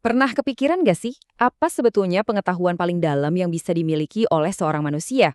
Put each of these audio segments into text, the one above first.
Pernah kepikiran gak sih, apa sebetulnya pengetahuan paling dalam yang bisa dimiliki oleh seorang manusia?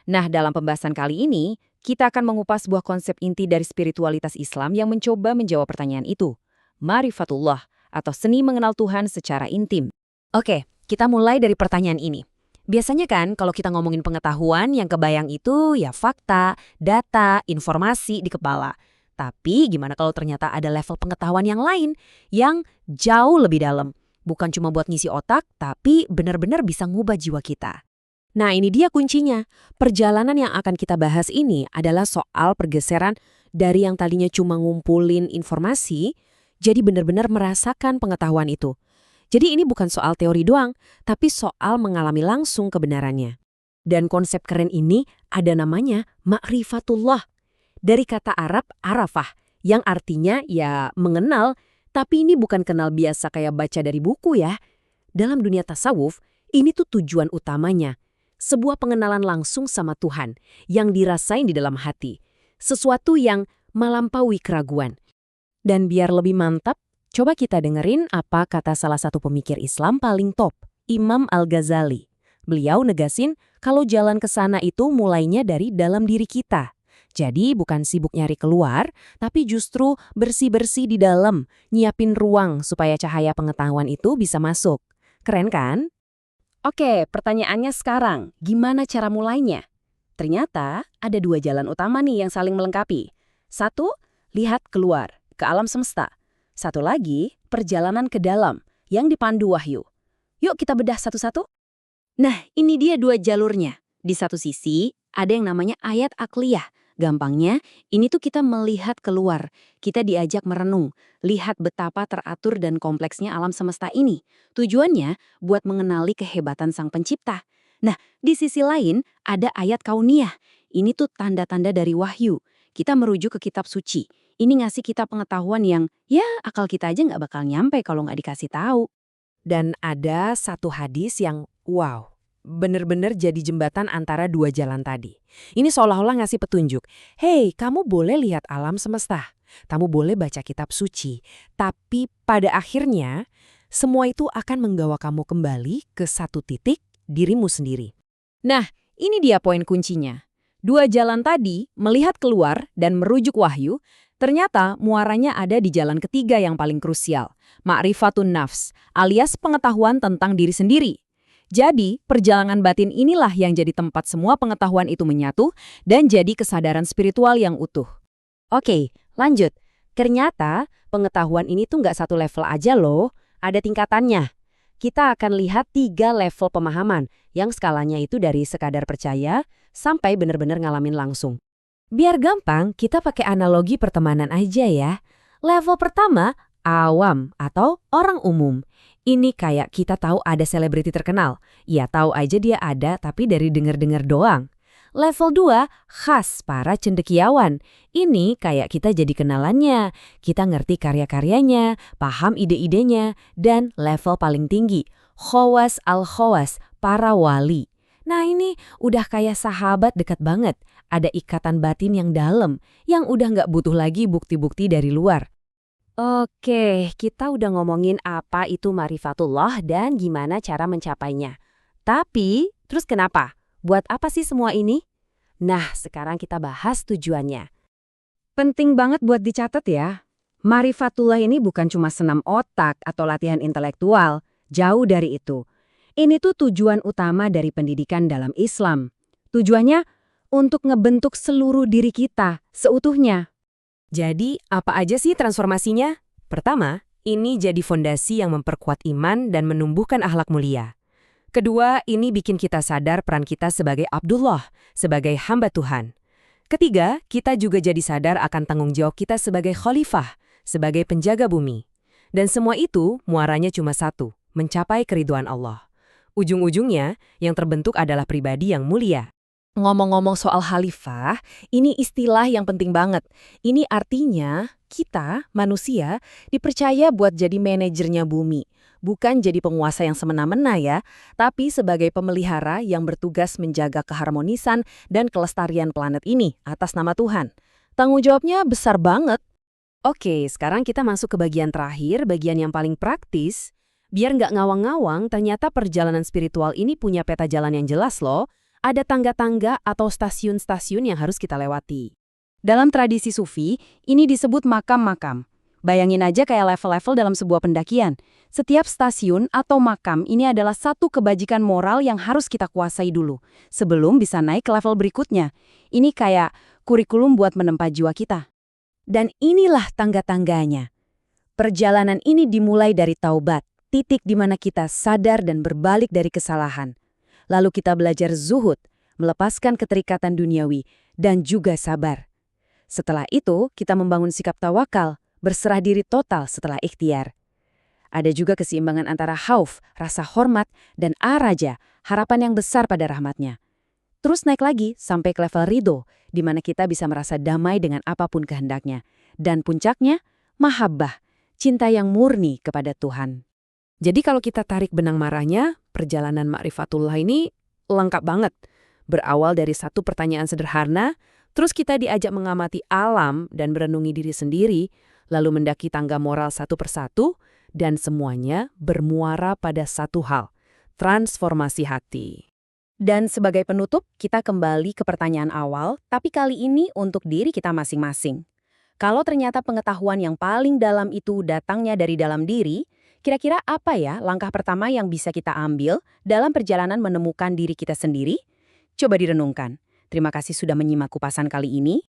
Nah, dalam pembahasan kali ini, kita akan mengupas sebuah konsep inti dari spiritualitas Islam yang mencoba menjawab pertanyaan itu. Marifatullah, atau seni mengenal Tuhan secara intim. Oke, kita mulai dari pertanyaan ini. Biasanya kan kalau kita ngomongin pengetahuan yang kebayang itu ya fakta, data, informasi di kepala. Tapi gimana kalau ternyata ada level pengetahuan yang lain yang jauh lebih dalam? Bukan cuma buat ngisi otak, tapi benar-benar bisa ngubah jiwa kita. Nah, ini dia kuncinya. Perjalanan yang akan kita bahas ini adalah soal pergeseran dari yang tadinya cuma ngumpulin informasi, jadi benar-benar merasakan pengetahuan itu. Jadi ini bukan soal teori doang, tapi soal mengalami langsung kebenarannya. Dan konsep keren ini ada namanya ma'rifatullah. Dari kata Arab, arafah, yang artinya ya mengenal. Tapi ini bukan kenal biasa kayak baca dari buku ya. Dalam dunia tasawuf, ini tuh tujuan utamanya. Sebuah pengenalan langsung sama Tuhan yang dirasain di dalam hati. Sesuatu yang melampaui keraguan. Dan biar lebih mantap, coba kita dengerin apa kata salah satu pemikir Islam paling top, Imam Al-Ghazali. Beliau negasin kalau jalan ke sana itu mulainya dari dalam diri kita. Jadi bukan sibuk nyari keluar, tapi justru bersih-bersih di dalam, nyiapin ruang supaya cahaya pengetahuan itu bisa masuk. Keren kan? Oke, pertanyaannya sekarang, gimana cara mulainya? Ternyata ada dua jalan utama nih yang saling melengkapi. Satu, lihat keluar, ke alam semesta. Satu lagi, perjalanan ke dalam, yang dipandu wahyu. Yuk kita bedah satu-satu. Nah, ini dia dua jalurnya. Di satu sisi, ada yang namanya ayat akliyah. Gampangnya, ini tuh kita melihat keluar. Kita diajak merenung, lihat betapa teratur dan kompleksnya alam semesta ini. Tujuannya buat mengenali kehebatan Sang Pencipta. Nah, di sisi lain ada ayat kauniyah. Ini tuh tanda-tanda dari wahyu. Kita merujuk ke kitab suci. Ini ngasih kita pengetahuan yang, ya akal kita aja nggak bakal nyampe kalau nggak dikasih tahu. Dan ada satu hadis yang, wow, bener-bener jadi jembatan antara dua jalan tadi. Ini seolah-olah ngasih petunjuk. Hei, kamu boleh lihat alam semesta. Kamu boleh baca kitab suci. Tapi pada akhirnya, semua itu akan menggawa kamu kembali ke satu titik dirimu sendiri. Nah, ini dia poin kuncinya. Dua jalan tadi, melihat keluar dan merujuk wahyu, ternyata muaranya ada di jalan ketiga yang paling krusial. Ma'rifatun nafs, alias pengetahuan tentang diri sendiri. Jadi, perjalanan batin inilah yang jadi tempat semua pengetahuan itu menyatu dan jadi kesadaran spiritual yang utuh. Oke, lanjut. Ternyata pengetahuan ini tuh nggak satu level aja loh, ada tingkatannya. Kita akan lihat 3 level pemahaman yang skalanya itu dari sekadar percaya sampai benar-benar ngalamin langsung. Biar gampang, kita pakai analogi pertemanan aja ya. Level pertama, awam atau orang umum. Ini kayak kita tahu ada selebriti terkenal. Ya tahu aja dia ada tapi dari dengar-dengar doang. Level 2, khas para cendekiawan. Ini kayak kita jadi kenalannya. Kita ngerti karya-karyanya, paham ide-idenya. Dan level paling tinggi, khawas al-khawas, para wali. Nah ini udah kayak sahabat dekat banget. Ada ikatan batin yang dalam, yang udah nggak butuh lagi bukti-bukti dari luar. Oke, kita udah ngomongin apa itu ma'rifatullah dan gimana cara mencapainya. Tapi, terus kenapa? Buat apa sih semua ini? Nah, sekarang kita bahas tujuannya. Penting banget buat dicatat ya. Ma'rifatullah ini bukan cuma senam otak atau latihan intelektual. Jauh dari itu. Ini tuh tujuan utama dari pendidikan dalam Islam. Tujuannya untuk ngebentuk seluruh diri kita seutuhnya. Jadi, apa aja sih transformasinya? Pertama, ini jadi fondasi yang memperkuat iman dan menumbuhkan akhlak mulia. Kedua, ini bikin kita sadar peran kita sebagai Abdullah, sebagai hamba Tuhan. Ketiga, kita juga jadi sadar akan tanggung jawab kita sebagai khalifah, sebagai penjaga bumi. Dan semua itu muaranya cuma satu, mencapai keridhaan Allah. Ujung-ujungnya, yang terbentuk adalah pribadi yang mulia. Ngomong-ngomong soal khalifah, ini istilah yang penting banget. Ini artinya kita, manusia, dipercaya buat jadi manajernya bumi. Bukan jadi penguasa yang semena-mena ya, tapi sebagai pemelihara yang bertugas menjaga keharmonisan dan kelestarian planet ini atas nama Tuhan. Tanggung jawabnya besar banget. Oke, sekarang kita masuk ke bagian terakhir, bagian yang paling praktis. Biar nggak ngawang-ngawang, ternyata perjalanan spiritual ini punya peta jalan yang jelas loh. Ada tangga-tangga atau stasiun-stasiun yang harus kita lewati. Dalam tradisi Sufi, ini disebut makam-makam. Bayangin aja kayak level-level dalam sebuah pendakian. Setiap stasiun atau makam ini adalah satu kebajikan moral yang harus kita kuasai dulu, sebelum bisa naik ke level berikutnya. Ini kayak kurikulum buat menempa jiwa kita. Dan inilah tangga-tangganya. Perjalanan ini dimulai dari taubat, titik di mana kita sadar dan berbalik dari kesalahan. Lalu kita belajar zuhud, melepaskan keterikatan duniawi, dan juga sabar. Setelah itu, kita membangun sikap tawakal, berserah diri total setelah ikhtiar. Ada juga keseimbangan antara khauf, rasa hormat, dan araja, harapan yang besar pada rahmatnya. Terus naik lagi sampai ke level ridho, di mana kita bisa merasa damai dengan apapun kehendaknya. Dan puncaknya, mahabbah, cinta yang murni kepada Tuhan. Jadi kalau kita tarik benang marahnya, perjalanan Ma'rifatullah ini lengkap banget. Berawal dari satu pertanyaan sederhana, terus kita diajak mengamati alam dan merenungi diri sendiri, lalu mendaki tangga moral satu persatu, dan semuanya bermuara pada satu hal, transformasi hati. Dan sebagai penutup, kita kembali ke pertanyaan awal, tapi kali ini untuk diri kita masing-masing. Kalau ternyata pengetahuan yang paling dalam itu datangnya dari dalam diri, kira-kira apa ya langkah pertama yang bisa kita ambil dalam perjalanan menemukan diri kita sendiri? Coba direnungkan. Terima kasih sudah menyimak kupasan kali ini.